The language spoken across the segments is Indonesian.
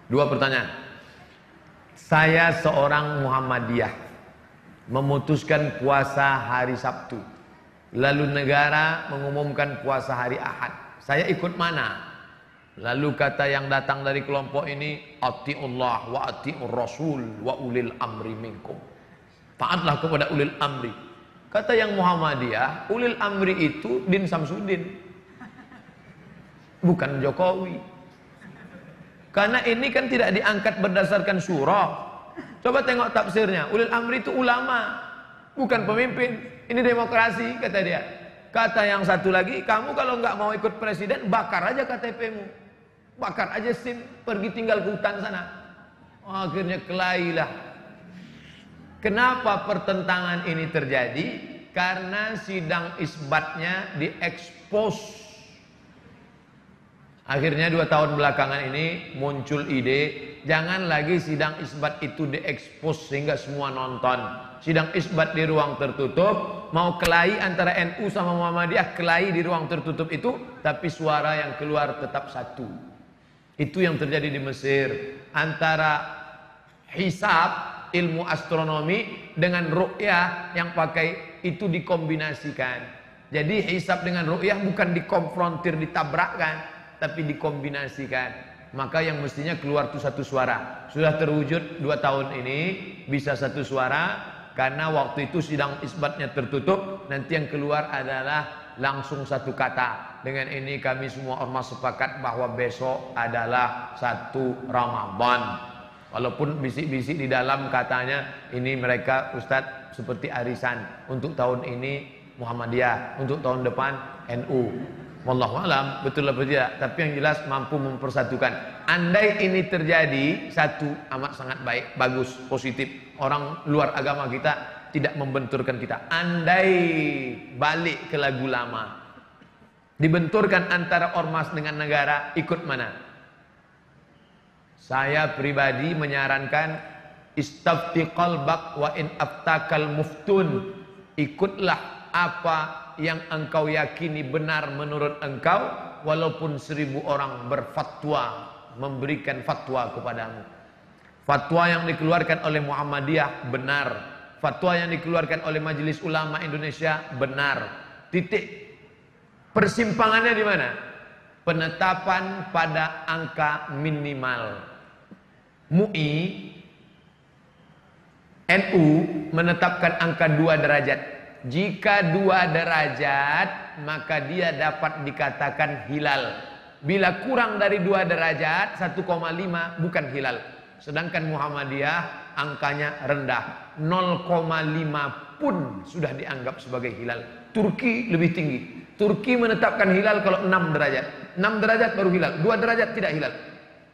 Dua pertanyaan. Saya seorang Muhammadiyah, memutuskan puasa hari Sabtu, lalu negara mengumumkan puasa hari Ahad. Saya ikut mana? Lalu kata yang datang dari kelompok ini, atiullah wa atiur rasul wa ulil amri minkum. Taatlah kepada ulil amri. Kata yang Muhammadiyah, ulil amri itu Din Samsudin, bukan Jokowi. Karena ini kan tidak diangkat berdasarkan surah. Coba tengok tafsirnya. Ulil amri itu ulama, bukan pemimpin. Ini demokrasi, kata dia. Kata yang satu lagi, kamu kalau nggak mau ikut presiden, bakar aja KTP-mu, bakar aja SIM, pergi tinggal ke hutan sana. Akhirnya kelailah. Kenapa pertentangan ini terjadi? Karena sidang isbatnya diekspos. Akhirnya 2 tahun belakangan ini muncul ide, jangan lagi sidang isbat itu diekspos sehingga semua nonton. Sidang isbat di ruang tertutup, mau kelahi antara NU sama Muhammadiyah, kelahi di ruang tertutup itu, tapi suara yang keluar tetap satu. Itu yang terjadi di Mesir. Antara hisab, ilmu astronomi, dengan ru'yah yang pakai itu dikombinasikan. Jadi hisab dengan ru'yah bukan dikonfrontir, ditabrakkan, tapi dikombinasikan. Maka yang mestinya keluar itu satu suara. Sudah terwujud 2 tahun ini bisa satu suara, karena waktu itu sidang isbatnya tertutup. Nanti yang keluar adalah langsung satu kata. Dengan ini kami semua ormas sepakat bahwa besok adalah 1 Ramadan. Walaupun bisik-bisik di dalam katanya ini mereka Ustadz seperti arisan, untuk tahun ini Muhammadiyah, untuk tahun depan NU. Wallahu alam, betul atau tidak, tapi yang jelas mampu mempersatukan. Andai ini terjadi, satu, amat sangat baik, bagus, positif. Orang luar agama kita tidak membenturkan kita. Andai balik ke lagu lama, dibenturkan antara ormas dengan negara, ikut mana? Saya pribadi menyarankan istafti qalbak wa in aftakal muftun. Ikutlah apa yang engkau yakini benar menurut engkau, walaupun 1000 orang berfatwa, memberikan fatwa kepadamu. Fatwa yang dikeluarkan oleh Muhammadiyah benar, fatwa yang dikeluarkan oleh Majelis Ulama Indonesia benar. Titik. Persimpangannya di mana? Penetapan pada angka minimal. MUI, NU menetapkan angka 2 derajat. Jika 2 derajat, maka dia dapat dikatakan hilal. Bila kurang dari 2 derajat, 1,5 bukan hilal. Sedangkan Muhammadiyah angkanya rendah, 0,5 pun sudah dianggap sebagai hilal. Turki lebih tinggi. Turki menetapkan hilal kalau 6 derajat. 6 derajat baru hilal, 2 derajat tidak hilal.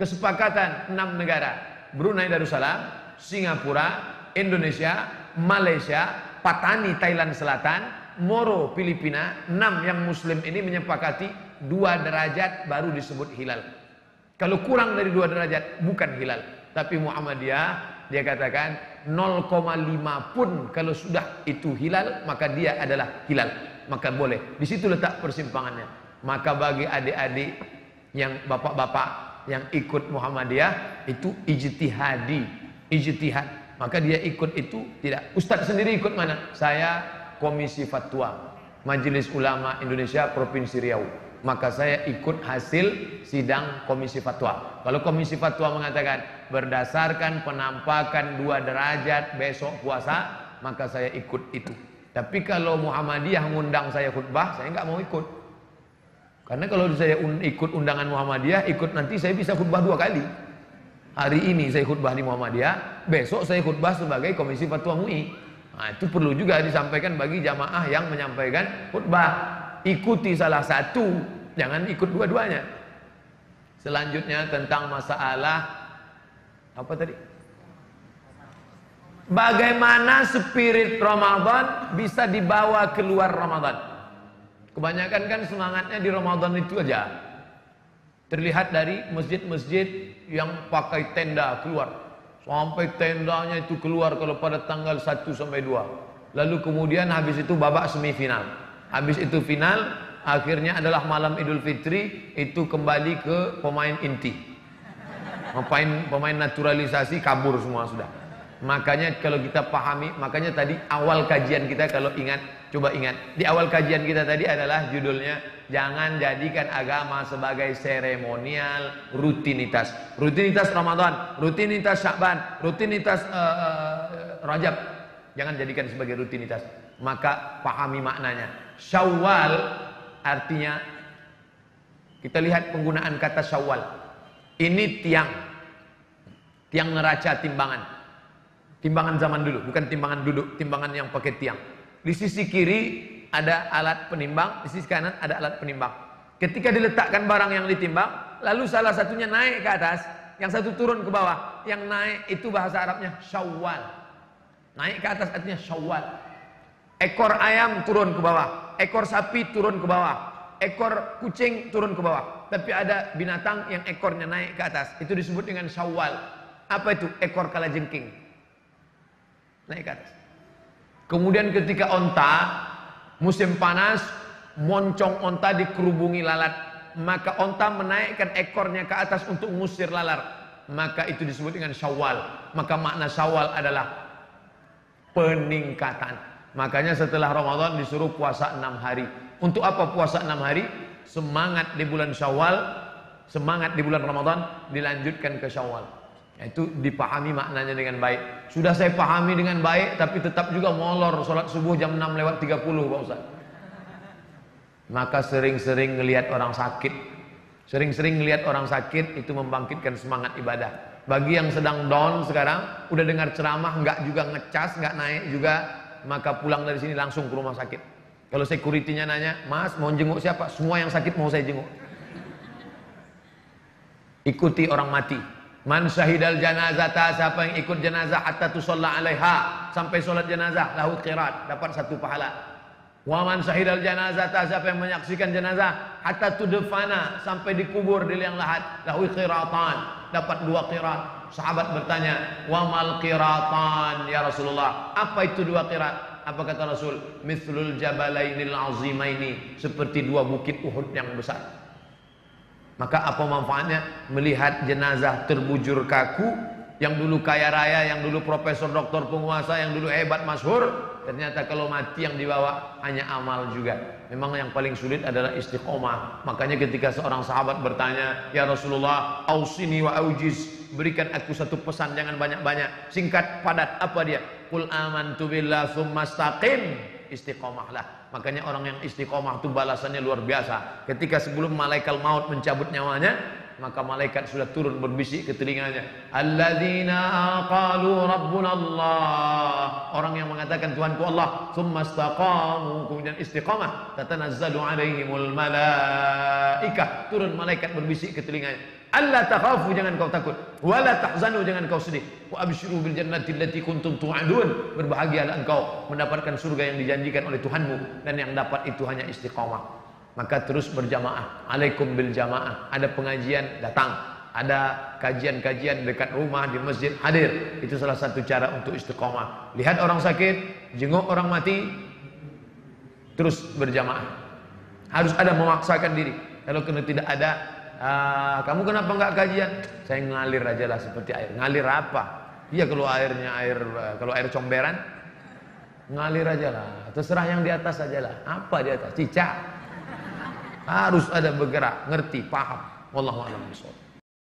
Kesepakatan 6 negara, Brunei Darussalam, Singapura, Indonesia, Malaysia, Patani Thailand Selatan, Moro Filipina, 6 yang muslim ini menyepakati 2 derajat baru disebut hilal. Kalau kurang dari 2 derajat bukan hilal. Tapi Muhammadiyah dia katakan 0,5 pun kalau sudah itu hilal, maka dia adalah hilal, maka boleh. Di situ letak persimpangannya. Maka bagi adik-adik yang bapak-bapak yang ikut Muhammadiyah itu ijtihadi, ijtihad. Maka dia ikut itu tidak. Ustadz sendiri ikut mana? Saya Komisi Fatwa Majelis Ulama Indonesia Provinsi Riau. Maka saya ikut hasil sidang Komisi Fatwa. Kalau Komisi Fatwa mengatakan berdasarkan penampakan 2 derajat besok puasa, maka saya ikut itu. Tapi kalau Muhammadiyah mengundang saya khutbah, saya nggak mau ikut. Karena kalau saya ikut undangan Muhammadiyah, ikut nanti saya bisa khutbah 2 kali. Hari ini saya khutbah di Muhammadiyah, besok saya khutbah sebagai Komisi Fatwa MUI. Nah, itu perlu juga disampaikan bagi jamaah yang menyampaikan khutbah. Ikuti salah satu, jangan ikut dua-duanya. Selanjutnya tentang masalah apa tadi? Bagaimana spirit Ramadan bisa dibawa keluar Ramadan? Kebanyakan kan semangatnya di Ramadan itu aja. Terlihat dari masjid-masjid yang pakai tenda keluar. Sampai tendanya itu keluar kalau pada tanggal 1 sampai 2. Lalu kemudian habis itu babak semifinal. Habis itu final, akhirnya adalah malam Idul Fitri, itu kembali ke pemain inti. Pemain naturalisasi kabur semua sudah. Makanya kalau kita pahami, makanya tadi awal kajian kita kalau ingat, coba ingat. Di awal kajian kita tadi adalah judulnya, jangan jadikan agama sebagai seremonial, rutinitas. Rutinitas Ramadan, rutinitas Sya'ban, rutinitas Rajab. Jangan jadikan sebagai rutinitas. Maka pahami maknanya. Syawal artinya, kita lihat penggunaan kata Syawal. Ini tiang neraca timbangan. Timbangan zaman dulu, bukan timbangan duduk, timbangan yang pakai tiang. Di sisi kiri ada alat penimbang, di sisi kanan ada alat penimbang. Ketika diletakkan barang yang ditimbang, lalu salah satunya naik ke atas, yang satu turun ke bawah. Yang naik itu bahasa Arabnya Syawal. Naik ke atas artinya Syawal. Ekor ayam turun ke bawah, ekor sapi turun ke bawah, ekor kucing turun ke bawah. Tapi ada binatang yang ekornya naik ke atas, itu disebut dengan Syawal. Apa itu? Ekor kalajengking naik ke atas. Kemudian ketika onta, musim panas, moncong onta dikerubungi lalat, maka onta menaikkan ekornya ke atas untuk mengusir lalat, maka itu disebut dengan Syawal. Maka makna Syawal adalah peningkatan. Makanya setelah Ramadan disuruh puasa 6 hari. Untuk apa puasa 6 hari? Semangat di bulan Syawal, semangat di bulan Ramadan, dilanjutkan ke Syawal. Itu dipahami maknanya dengan baik. Sudah saya pahami dengan baik, tapi tetap juga molor sholat subuh jam 6:30 Pak Ustaz. Maka sering-sering ngelihat orang sakit. Sering-sering ngelihat orang sakit itu membangkitkan semangat ibadah. Bagi yang sedang down sekarang, udah dengar ceramah nggak juga ngecas, nggak naik juga, maka pulang dari sini langsung ke rumah sakit. Kalau security-nya nanya, "Mas, mau jenguk siapa?" Semua yang sakit mau saya jenguk. Ikuti orang mati. Man syahidal janazata, siapa yang ikut jenazah hatta tusalla alaiha, sampai solat jenazah, lahu qirat, dapat 1 pahala. Wa man syahidal janazata, siapa yang menyaksikan jenazah hatta tudfana, sampai dikubur di liang lahat, lahu qiratan, dapat 2 qirat. Sahabat bertanya, "Wa mal qiratan ya Rasulullah?" Apa itu 2 qirat? Apa kata Rasul? Mithlul jabalainil azimaini, seperti 2 bukit Uhud yang besar. Maka apa manfaatnya melihat jenazah terbujur kaku, yang dulu kaya raya, yang dulu profesor, doktor, penguasa, yang dulu hebat, masyhur, ternyata kalau mati yang dibawa hanya amal juga. Memang yang paling sulit adalah istiqomah. Makanya ketika seorang sahabat bertanya, "Ya Rasulullah, ausini wa aujiz, berikan aku 1 pesan, jangan banyak-banyak, singkat, padat." Apa dia? Qul amantu billah tsumma istaqim, istiqomahlah. Makanya orang yang istiqomah itu balasannya luar biasa. Ketika sebelum malaikat maut mencabut nyawanya, maka malaikat sudah turun berbisik ke telinganya, alladzina qalu rabbuna Allah, orang yang mengatakan Tuhanku Allah, tsumma istaqamu, kemudian istiqamah, tatanazzalu alaihimul malaikah, turun malaikat berbisik ke telinganya, alla takhafu, jangan kau takut, wala tahzanu, jangan kau sedih, wa absyiru bil jannati allati kuntum tu'adun, berbahagialah engkau mendapatkan surga yang dijanjikan oleh Tuhanmu, dan yang dapat itu hanya istiqamah. Maka terus berjamaah, alaikum bil jamaah. Ada pengajian, datang. Ada kajian-kajian dekat rumah, di masjid, hadir. Itu salah satu cara untuk istiqamah. Lihat orang sakit, jenguk orang mati, terus berjamaah. Harus ada memaksakan diri. Kalau kena tidak ada, kamu kenapa enggak kajian? Saya ngalir aja lah seperti air. Ngalir apa? Iya, kalau airnya kalau air comberan, ngalir aja lah. Terserah yang di atas aja lah. Apa di atas? Cicak. Harus ada bergerak, ngerti, paham. Wallahu a'lam bishawab.